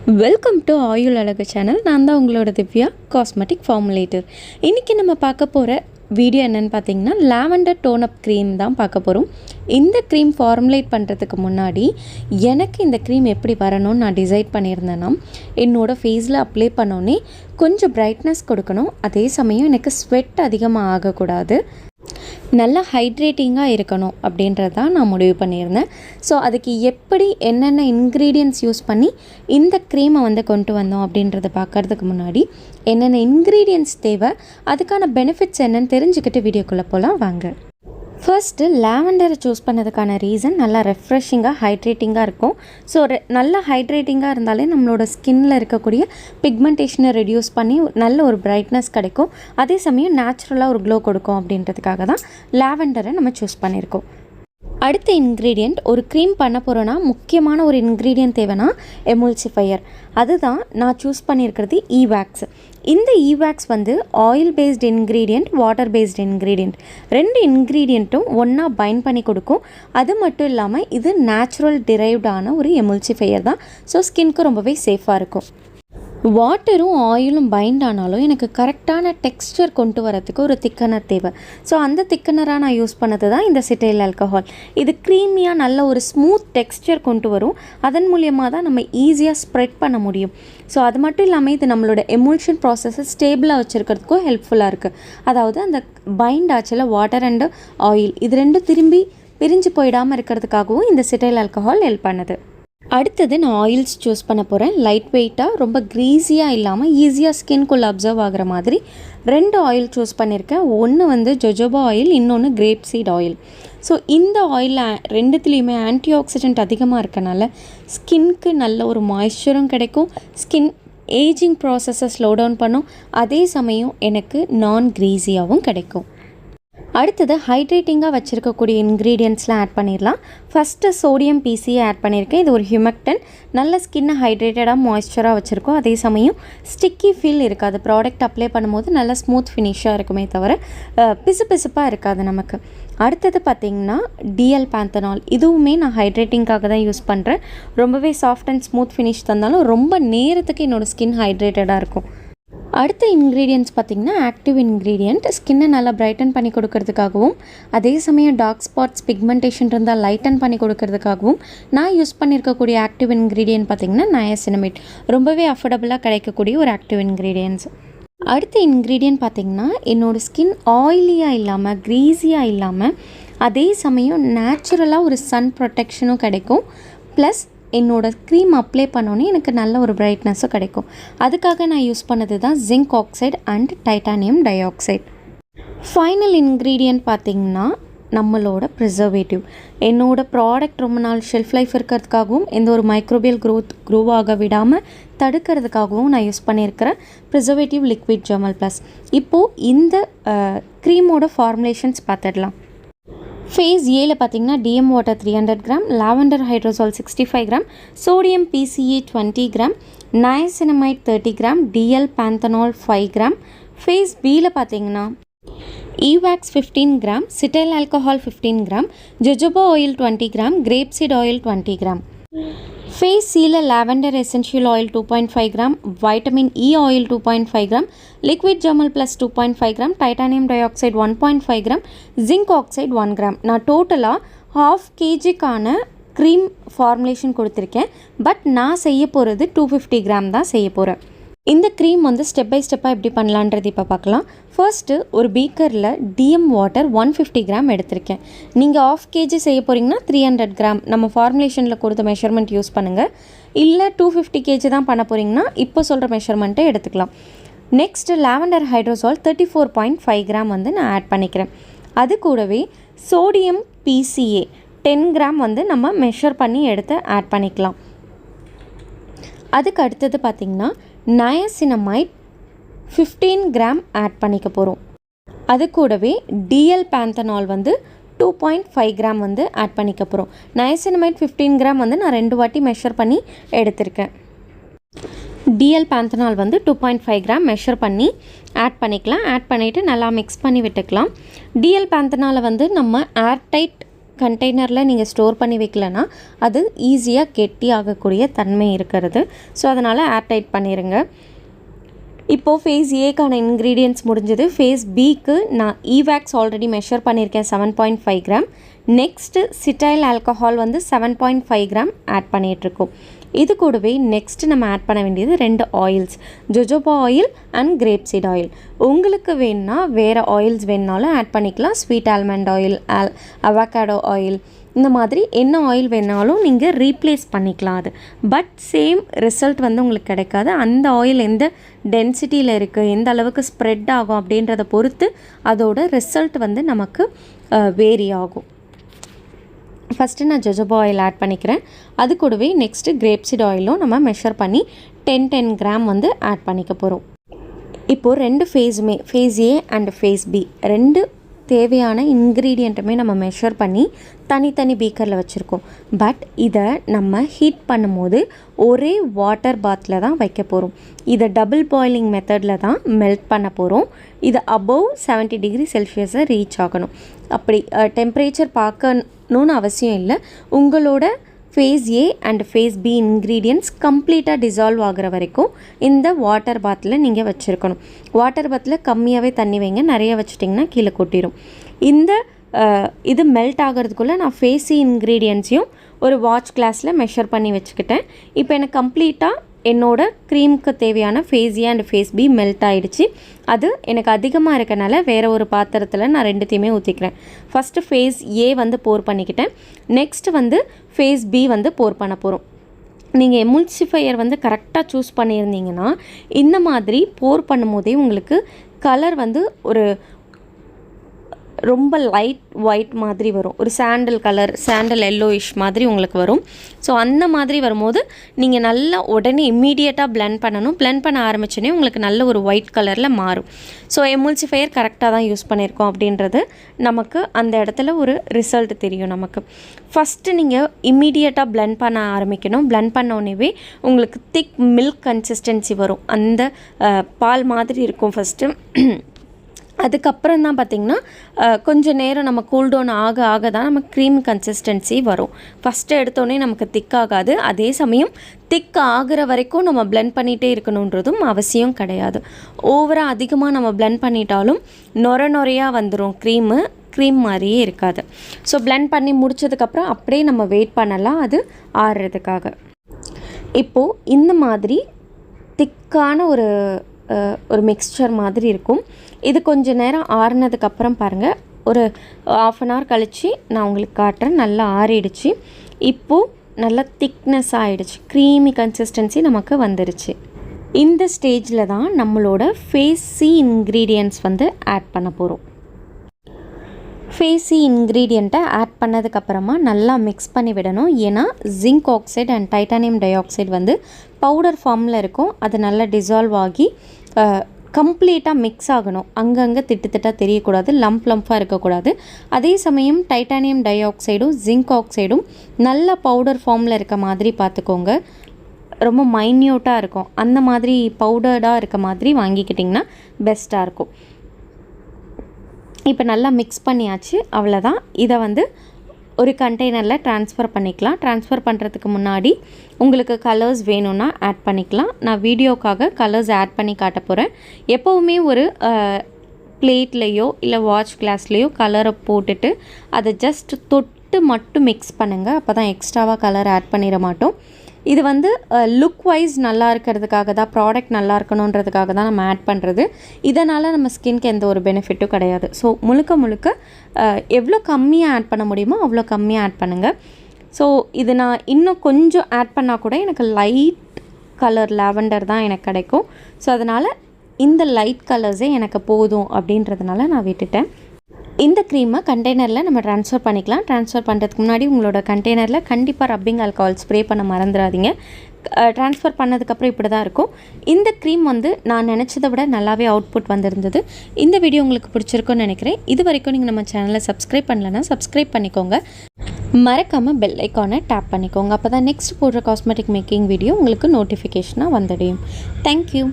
Welcome to ஆயுள் அழகு channel. நான் தான் உங்களோட திவ்யா, காஸ்மெட்டிக் ஃபார்முலேட்டர். இன்றைக்கி நம்ம பார்க்க போகிற வீடியோ என்னென்னு பார்த்தீங்கன்னா லாவெண்டர் டோனப் க்ரீம் தான் பார்க்க போகிறோம். இந்த க்ரீம் ஃபார்முலேட் பண்ணுறதுக்கு முன்னாடி எனக்கு இந்த க்ரீம் எப்படி வரணும்னு நான் டிசைட் பண்ணியிருந்தேன்னா, என்னோடய ஃபேஸில் அப்ளை பண்ணோன்னே கொஞ்சம் பிரைட்னஸ் கொடுக்கணும், அதே சமயம் எனக்கு ஸ்வெட் அதிகமாக ஆகக்கூடாது, நல்லா ஹைட்ரேட்டிங்காக இருக்கணும் அப்படின்றது தான் நான் முடிவு பண்ணியிருந்தேன். ஸோ அதுக்கு எப்படி என்னென்ன இன்க்ரீடியன்ட்ஸ் யூஸ் பண்ணி இந்த க்ரீமை கொண்டு வந்தோம் அப்படின்றத பார்க்குறதுக்கு முன்னாடி என்னென்ன இன்க்ரீடியன்ட்ஸ் தேவை, அதுக்கான பெனிஃபிட்ஸ் என்னென்னு தெரிஞ்சுக்கிட்டு வீடியோக்குள்ளே போகலாம் வாங்க. ஃபர்ஸ்ட்டு லாவெண்டரை சூஸ் பண்ணதுக்கான ரீசன் நல்லா ரெஃப்ரெஷிங்காக ஹைட்ரேட்டிங்காக இருக்கும். ஸோ நல்லா ஹைட்ரேட்டிங்காக இருந்தாலே நம்மளோட ஸ்கின்னில் இருக்கக்கூடிய பிக்மெண்டேஷனை ரெடியூஸ் பண்ணி நல்ல ஒரு பிரைட்னஸ் கிடைக்கும், அதே சமயம் நேச்சுரலாக ஒரு க்ளோ கொடுக்கும் அப்படின்றதுக்காக தான் லாவெண்டரை நம்ம சூஸ் பண்ணியிருக்கோம். அடுத்த இன்க்ரீடியண்ட், ஒரு க்ரீம் பண்ண போகிறோன்னா முக்கியமான ஒரு இன்க்ரீடியன்ட் தேவைன்னா எமுல்சிஃபையர். அதுதான் நான் சூஸ் பண்ணியிருக்கிறது ஈவேக்ஸ். இந்த ewax oil based ingredient, water based ingredient, ரெண்டு இன்க்ரீடியண்ட்டும் ஒன்றா பைண்ட் பண்ணி கொடுக்கும். அது மட்டும் இல்லாமல் இது நேச்சுரல் டிரைவ்டான ஒரு எமுல்சிஃபையர் தான். ஸோ ஸ்கின்க்கு ரொம்பவே சேஃபாக இருக்கும். வாட்டரும் ஆயிலும் பைண்ட் ஆனாலும் எனக்கு கரெக்டான டெக்ஸ்சர் கொண்டு வரத்துக்கு ஒரு திக்கனர் தேவை. ஸோ அந்த திக்கனராக நான் யூஸ் பண்ணது தான் இந்த சிட்டைல் ஆல்கஹால். இது க்ரீமியாக நல்ல ஒரு ஸ்மூத் டெக்ஸ்சர் கொண்டு வரும், அதன் மூலியமாக தான் நம்ம ஈஸியாக ஸ்ப்ரெட் பண்ண முடியும். ஸோ அது மட்டும் இல்லாமல் இது நம்மளோட எமுல்ஷன் ப்ராசஸை ஸ்டேபிளாக வச்சுருக்கிறதுக்கும் ஹெல்ப்ஃபுல்லாக இருக்குது. அதாவது அந்த பைண்ட் ஆச்சில் வாட்டர் அண்டு ஆயில் இது ரெண்டும் திரும்பி பிரிஞ்சு போயிடாமல் இருக்கிறதுக்காகவும் இந்த சிட்டைல் ஆல்கஹால் ஹெல்ப் பண்ணுது. அடுத்தது நான் ஆயில்ஸ் சூஸ் பண்ண போகிறேன். லைட் வெயிட்டாக, ரொம்ப க்ரீஸியாக இல்லாமல் ஈஸியாக ஸ்கின்குள்ளே அப்சர்வ் ஆகிற மாதிரி ரெண்டு ஆயில் சூஸ் பண்ணியிருக்கேன். ஒன்று ஜொஜோபா ஆயில், இன்னொன்று கிரேப் சீட் ஆயில். ஸோ இந்த ஆயிலில் ரெண்டுத்துலேயுமே ஆன்டி ஆக்சிடென்ட் அதிகமாக இருக்கனால ஸ்கின்க்கு நல்ல ஒரு மாய்ஸ்சரும் கிடைக்கும், ஸ்கின் ஏஜிங் ப்ராசஸை ஸ்லோ டவுன் பண்ணும், அதே சமயம் எனக்கு நான் க்ரீஸியாகவும் கிடைக்கும். அடுத்தது ஹைட்ரேட்டிங்காக வச்சுருக்கக்கூடிய இன்க்ரீடியன்ட்ஸ்லாம் ஆட் பண்ணிடலாம். ஃபஸ்ட்டு சோடியம் பிசியை ஆட் பண்ணியிருக்கேன். இது ஒரு ஹியூமெக்டன், நல்ல ஸ்கின்னை ஹைட்ரேட்டடாக மாய்ஸ்சராக வச்சுருக்கோம், அதே சமயம் ஸ்டிக்கி ஃபீல் இருக்காது. ப்ராடக்ட் அப்ளை பண்ணும்போது நல்லா ஸ்மூத் ஃபினிஷாக இருக்குமே தவிர பிசு பிசுப்பாக இருக்காது நமக்கு. அடுத்தது பார்த்திங்கன்னா டிஎல் பேந்தனால். இதுவுமே நான் ஹைட்ரேட்டிங்காக தான் யூஸ் பண்ணுறேன். ரொம்பவே சாஃப்ட் அண்ட் ஸ்மூத் ஃபினிஷ் தந்தாலும் ரொம்ப நேரத்துக்கு என்னோடய ஸ்கின் ஹைட்ரேட்டடாக இருக்கும். அடுத்த இன்க்ரீடியன்ட்ஸ் பார்த்திங்கன்னா ஆக்டிவ் இன்க்ரீடியண்ட், ஸ்கின்னை நல்லா பிரைட்டன் பண்ணி கொடுக்கறதுக்காகவும் அதே சமயம் டார்க் ஸ்பாட்ஸ் பிக்மெண்டேஷன் இருந்தால் லைட்டன் பண்ணி கொடுக்கறதுக்காகவும் நான் யூஸ் பண்ணியிருக்கக்கூடிய ஆக்டிவ் இன்க்ரீடியன்ட் பார்த்திங்கன்னா நயாசினமேட். ரொம்பவே அஃபோர்டபுளாக கிடைக்கக்கூடிய ஒரு ஆக்டிவ் இன்க்ரீடியன்ட்ஸ். அடுத்த இன்க்ரீடியன்ட் பார்த்திங்கன்னா என்னோடய ஸ்கின் ஆயிலியாக இல்லாமல் க்ரீஸியாக இல்லாமல் அதே சமயம் நேச்சுரலாக ஒரு சன் ப்ரொடெக்ஷனும் கிடைக்கும், ப்ளஸ் என்னோடய க்ரீம் அப்ளை பண்ணோன்னே எனக்கு நல்ல ஒரு பிரைட்னஸும் கிடைக்கும். அதுக்காக நான் யூஸ் பண்ணது தான் zinc oxide and titanium di oxide. Final ingredient பார்த்திங்கன்னா நம்மளோட ப்ரிசர்வேட்டிவ். என்னோடய ப்ராடக்ட் ரொம்ப நாள் ஷெல்ஃப் லைஃப் இருக்கிறதுக்காகவும் எந்த ஒரு மைக்ரோபியல் க்ரோ ஆக விடாமல் தடுக்கிறதுக்காகவும் நான் யூஸ் பண்ணியிருக்கிற ப்ரிசர்வேட்டிவ் லிக்விட் ஜெர்மல் ப்ளஸ். இப்போது இந்த க்ரீமோட ஃபார்முலேஷன்ஸ் பார்த்துடலாம். ஃபேஸ் ஏல பார்த்திங்கன்னா DM water 300 gram, lavender hydrosol 65 gram, sodium PCA 20 gram, niacinamide 30 gram, DL panthenol 5 gram. Phase பியில் பார்த்திங்கன்னா ewax 15 gram, cetyl alcohol 15 gram, jojoba oil 20 gram, grape seed oil 20 gram. Phase சியில் lavender essential oil 2.5 gram, vitamin E oil 2.5 gram, liquid germall plus 2.5 gram, titanium dioxide 1.5 gram, zinc oxide 1 gram. நான் டோட்டலாக 1/2 kgக்கான cream formulation கொடுத்துருக்கேன். But நான் செய்ய போகிறது 250 gram தான் செய்ய போகிறேன். இந்த க்ரீம் ஸ்டெப் பை ஸ்டெப்பாக எப்படி பண்ணலான்றது இப்போ பார்க்கலாம். ஃபர்ஸ்ட்டு ஒரு பீக்கரில் டிஎம் வாட்டர் 150 கிராம் எடுத்திருக்கேன். நீங்கள் 1/2 kg செய்ய போகிறீங்கன்னா 300 கிராம் நம்ம ஃபார்முலேஷனில் கொடுத்த மெஷர்மெண்ட் யூஸ் பண்ணுங்கள். இல்லை 250 kg தான் பண்ண போகிறீங்கன்னா இப்போ சொல்கிற மெஷர்மெண்ட்டை எடுத்துக்கலாம். நெக்ஸ்ட்டு லாவெண்டர் ஹைட்ரோசால் 34.5 கிராம் நான் ஆட் பண்ணிக்கிறேன். அது கூடவே சோடியம் பிசிஏ 10 கிராம் நம்ம மெஷர் பண்ணி எடுத்து ஆட் பண்ணிக்கலாம். அதுக்கு அடுத்தது பார்த்திங்கன்னா நயாசினமைட் 15 கிராம் ஆட் பண்ணிக்க போகிறோம். அது கூடவே டிஎல் பேந்தனால் 2.5 கிராம் ஆட் பண்ணிக்க போகிறோம். நயாசினமைட் 15 கிராம் நான் 2 வாட்டி மெஷர் பண்ணி எடுத்திருக்கேன். டிஎல் பேந்தனால் 2.5 கிராம் மெஷர் பண்ணி ஆட் பண்ணிக்கலாம். ஆட் பண்ணிவிட்டு நல்லா மிக்ஸ் பண்ணி விட்டுக்கலாம். டிஎல் பேந்தனால் நம்ம ஏர்டைட் கண்டெய்னரில் நீங்கள் ஸ்டோர் பண்ணி வைக்கலன்னா அது ஈஸியாக கெட்டி ஆகக்கூடிய தன்மை இருக்கிறது. ஸோ அதனால் ஏர்டைட் பண்ணிடுங்க. இப்போது ஃபேஸ் ஏக்கான இன்க்ரீடியன்ட்ஸ் முடிஞ்சது. ஃபேஸ் பிக்கு நான் ஈவேக்ஸ் ஆல்ரெடி மெஷர் பண்ணியிருக்கேன் 7.5 கிராம். நெக்ஸ்ட்டு சிட்டைல் ஆல்கஹால் வந்து 7.5 கிராம் ஆட் பண்ணிகிட்ருக்கோம். இது கூடவே நெக்ஸ்ட்டு நம்ம ஆட் பண்ண வேண்டியது 2 oils, jojoba oil and grape seed oil. உங்களுக்கு வேணுன்னா வேறு ஆயில்ஸ் வேணுனாலும் ஆட் பண்ணிக்கலாம். Sweet almond oil, avocado oil, இந்த மாதிரி என்ன ஆயில் வேணாலும் நீங்கள் ரீப்ளேஸ் பண்ணிக்கலாம். அது பட் சேம் ரிசல்ட் வந்து உங்களுக்கு கிடைக்காது. அந்த ஆயில் எந்த டென்சிட்டியில் இருக்குது, எந்த அளவுக்கு ஸ்ப்ரெட் ஆகும் அப்படின்றத பொறுத்து அதோட ரிசல்ட் வந்து நமக்கு வேரி ஆகும். ஃபஸ்ட்டு நான் ஜொஜோபா ஆயில் ஆட் பண்ணிக்கிறேன். அது கூடவே நெக்ஸ்ட்டு கிரேப் சீட் ஆயிலும் நம்ம மெஷர் பண்ணி 10 கிராம் வந்து ஆட் பண்ணிக்க போகிறோம். இப்போது 2 ஃபேஸுமே, phase A and phase B, 2 தேவையான இன்க்ரீடியண்ட்டுமே நம்ம மெஷர் பண்ணி தனித்தனி பீக்கரில் வச்சுருக்கோம். பட் இதை நம்ம ஹீட் பண்ணும்போது ஒரே வாட்டர் பாத்தில் தான் வைக்க போகிறோம். இதை டபுள் பாயிலிங் மெத்தடில் தான் மெல்ட் பண்ண போகிறோம். இது அபவ் 70 டிகிரி செல்சியஸை ரீச் ஆகணும். அப்படி டெம்பரேச்சர் பார்க்கணுன்னு அவசியம் இல்லை. உங்களோட phase A and phase B ingredients கம்ப்ளீட்டாக டிசால்வ் ஆகிற வரைக்கும் இந்த வாட்டர் பாத்தில் நீங்கள் வச்சுருக்கணும். வாட்டர் பாத்தில் கம்மியாகவே தண்ணி வைங்க, நிறைய வச்சுட்டிங்கன்னா கீழே கொட்டிடும். இந்த இது மெல்ட் ஆகிறதுக்குள்ளே நான் ஃபேஸ் இன்க்ரீடியன்ட்ஸையும் ஒரு வாட்ச் கிளாஸில் மெஷர் பண்ணி வச்சுக்கிட்டேன். இப்போ எனக்கு கம்ப்ளீட்டாக என்னோடய க்ரீமுக்கு தேவையான phase A and phase B melt ஆகிடுச்சு. அது எனக்கு அதிகமாக இருக்கனால வேறு ஒரு பாத்திரத்தில் நான் ரெண்டுத்தையுமே ஊற்றிக்கிறேன். ஃபஸ்ட்டு ஃபேஸ் ஏ வந்து போர் பண்ணிக்கிட்டேன். நெக்ஸ்ட்டு வந்து ஃபேஸ் பி வந்து போர் பண்ண போகிறோம். நீங்கள் எமுல்சிஃபையர் வந்து கரெக்டாக சூஸ் பண்ணியிருந்தீங்கன்னா இந்த மாதிரி போர் பண்ணும்போதே உங்களுக்கு கலர் வந்து ஒரு ரொம்ப லைட் ஒயிட் மாதிரி வரும். ஒரு சாண்டல் கலர், சாண்டல் எல்லோயிஷ் மாதிரி உங்களுக்கு வரும். ஸோ அந்த மாதிரி வரும்போது நீங்கள் நல்லா உடனே இம்மீடியட்டாக பிளெண்ட் பண்ணணும். பிளெண்ட் பண்ண ஆரம்பிச்சோன்னே உங்களுக்கு நல்ல ஒரு ஒயிட் கலரில் மாறும். ஸோ எமுல்சிஃபையர் கரெக்டாக தான் யூஸ் பண்ணியிருக்கோம் அப்படின்றது நமக்கு அந்த இடத்துல ஒரு ரிசல்ட் தெரியும் நமக்கு. ஃபஸ்ட்டு நீங்கள் இம்மீடியட்டாக பிளெண்ட் பண்ண ஆரம்பிக்கணும். பிளெண்ட் பண்ணோன்னே உங்களுக்கு திக் மில்க் கன்சிஸ்டன்சி வரும். அந்த பால் மாதிரி இருக்கும் ஃபஸ்ட்டு. அதுக்கப்புறம் தான் பார்த்திங்கன்னா கொஞ்சம் நேரம் நம்ம கூல்டவுன் ஆக ஆக தான் நமக்கு க்ரீம் கன்சிஸ்டன்சி வரும். ஃபஸ்ட்டு எடுத்தோடனே நமக்கு திக்காகாது. அதே சமயம் திக் ஆகிற வரைக்கும் நம்ம பிளெண்ட் பண்ணிகிட்டே இருக்கணுன்றதும் அவசியம் கிடையாது. ஓவராக அதிகமாக நம்ம பிளெண்ட் பண்ணிட்டாலும் நொரையாக வந்துடும். க்ரீம் மாதிரியே இருக்காது. ஸோ பிளெண்ட் பண்ணி முடித்ததுக்கப்புறம் அப்படியே நம்ம வெயிட் பண்ணலாம் அது ஆறுறதுக்காக. இப்போது இந்த மாதிரி திக்கான ஒரு மிக்ஸ்சர் மாதிரி இருக்கும். இது கொஞ்சம் நேரம் ஆறுனதுக்கப்புறம் பாருங்கள், ஒரு 1/2 அன் ஹவர் கழித்து நான் உங்களுக்கு காட்டுறேன். நல்லா ஆறிடுச்சு. இப்போது நல்லா திக்னஸ் ஆகிடுச்சு. க்ரீமி கன்சிஸ்டன்சி நமக்கு வந்துருச்சு. இந்த ஸ்டேஜில் தான் நம்மளோட ஃபேஸ் சி இன்க்ரீடியன்ட்ஸ் வந்து ஆட் பண்ண போகிறோம். ஃபேஸி இன்க்ரீடியண்ட்டை ஆட் பண்ணதுக்கப்புறமா நல்லா மிக்ஸ் பண்ணி விடணும். ஏன்னா zinc oxide and titanium di oxide வந்து பவுடர் ஃபார்மில் இருக்கும். அது நல்லா டிசால்வ் ஆகி கம்ப்ளீட்டாக மிக்ஸ் ஆகணும். அங்கங்கே திட்டாக தெரியக்கூடாது, லம்பாக இருக்கக்கூடாது. அதே சமயம் டைட்டானியம் டை ஆக்சைடும் ஜிங்க் ஆக்சைடும் நல்ல பவுடர் ஃபார்மில் இருக்க மாதிரி பார்த்துக்கோங்க. ரொம்ப மைன்யூட்டாக இருக்கும். அந்த மாதிரி பவுடர்டாக இருக்க மாதிரி வாங்கிக்கிட்டிங்கன்னா பெஸ்ட்டாக இருக்கும். இப்போ நல்லா மிக்ஸ் பண்ணியாச்சு. அவ்வளோதான். இதை வந்து ஒரு கண்டெய்னரில் ட்ரான்ஸ்ஃபர் பண்ணிக்கலாம். ட்ரான்ஸ்ஃபர் பண்ணுறதுக்கு முன்னாடி உங்களுக்கு கலர்ஸ் வேணும்னா ஆட் பண்ணிக்கலாம். நான் வீடியோக்காக கலர்ஸ் ஆட் பண்ணி காட்ட போகிறேன். எப்போவுமே ஒரு பிளேட்லேயோ இல்லை வாட்ச் கிளாஸ்லேயோ கலரை போட்டுட்டு அதை ஜஸ்ட் தொட்டு மட்டும் மிக்ஸ் பண்ணுங்கள். அப்போ தான் எக்ஸ்ட்ராவாக கலர் ஆட் பண்ணிட மாட்டோம். இது வந்து லுக் வைஸ் நல்லா இருக்கிறதுக்காக தான், ப்ராடக்ட் நல்லா இருக்கணுன்றதுக்காக தான் நம்ம ஆட் பண்ணுறது. இதனால் நம்ம ஸ்கின்க்கு எந்த ஒரு பெனிஃபிட்டும் கிடையாது. ஸோ முழுக்க எவ்வளோ கம்மியாக ஆட் பண்ண முடியுமோ அவ்வளோ கம்மியாக ஆட் பண்ணுங்கள். ஸோ இது நான் இன்னும் கொஞ்சம் ஆட் பண்ணால் கூட எனக்கு லைட் கலர் லாவெண்டர் தான் எனக்கு கிடைக்கும். ஸோ அதனால் இந்த லைட் கலர்ஸே எனக்கு போதும் அப்படின்றதுனால நான் விட்டுட்டேன். இந்த க்ரீமை கண்டெய்னரில் நம்ம ட்ரான்ஸ்ஃபர் பண்ணிக்கலாம். ட்ரான்ஸ்ஃபர் பண்ணுறதுக்கு முன்னாடி உங்களோட கண்டெய்னரில் கண்டிப்பாக ரப்பிங் ஆல்கஹால் ஸ்ப்ரே பண்ண மறந்துடாதீங்க. ட்ரான்ஸ்ஃபர் பண்ணதுக்கப்புறம் இப்படி தான் இருக்கும். இந்த க்ரீம் வந்து நான் நினச்சதை விட நல்லாவே அவுட்புட் வந்திருந்தது. இந்த வீடியோ உங்களுக்கு பிடிச்சிருக்குன்னு நினைக்கிறேன். இது வரைக்கும் நீங்கள் நம்ம சேனலை சப்ஸ்கிரைப் பண்ணலன்னா சப்ஸ்கிரைப் பண்ணிக்கோங்க. மறக்காமல் பெல் ஐக்கானை டேப் பண்ணிக்கோங்க. அப்போ தான் நெக்ஸ்ட் போடுற காஸ்மெட்டிக் மேக்கிங் வீடியோ உங்களுக்கு நோட்டிஃபிகேஷனாக வந்துடும். தேங்க்யூ.